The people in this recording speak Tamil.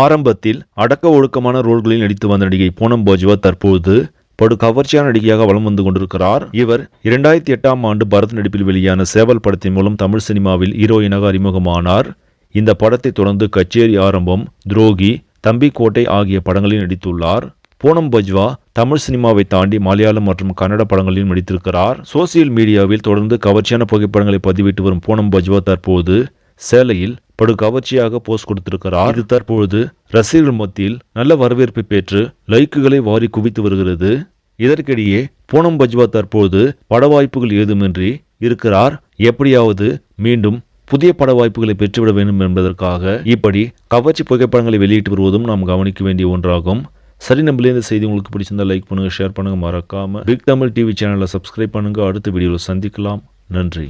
ஆரம்பத்தில் அடக்க ஒடுக்கமான ரோல்களில் நடித்து வந்த நடிகை பூனம் பாஜ்வா தற்போது படு கவர்ச்சியான நடிகையாக வலம் வந்து கொண்டிருக்கிறார். இவர் 2008ஆம் ஆண்டு பரத் நடிப்பில் வெளியான சேவல் படத்தின் மூலம் தமிழ் சினிமாவில் ஹீரோயினாக அறிமுகமானார். இந்த படத்தை தொடர்ந்து கச்சேரி ஆரம்பம், துரோகி, தம்பி கோட்டை ஆகிய படங்களில் நடித்துள்ளார். பூனம் பாஜ்வா தமிழ் சினிமாவை தாண்டி மலையாளம் மற்றும் கன்னட படங்களில் நடித்திருக்கிறார். சோசியல் மீடியாவில் தொடர்ந்து கவர்ச்சியான புகைப்படங்களை பதிவிட்டு வரும் பூனம் பாஜ்வா தற்போது சேலையில் படு கவர்ச்சியாக போஸ்ட் கொடுத்திருக்கிறார். இது தற்பொழுது ரசிகர்கள் மத்தியில் நல்ல வரவேற்பை பெற்று லைக்குகளை வாரி குவித்து வருகிறது. இதற்கிடையே பூனம் பாஜ்வா தற்போது பட வாய்ப்புகள் ஏதுமின்றி இருக்கிறார். எப்படியாவது மீண்டும் புதிய பட வாய்ப்புகளை பெற்றுவிட வேண்டும் என்பதற்காக இப்படி கவர்ச்சி புகைப்படங்களை வெளியிட்டு வருவதும் நாம் கவனிக்க வேண்டிய ஒன்றாகும். சரி, நம்மளே இந்த செய்தி உங்களுக்கு பிடிச்சிருந்தா லைக் பண்ணுங்க, ஷேர் பண்ணுங்க, மறக்காம பிக் தமிழ் டிவி சேனலை சப்ஸ்கிரைப் பண்ணுங்க. அடுத்த வீடியோவில் சந்திக்கலாம். நன்றி.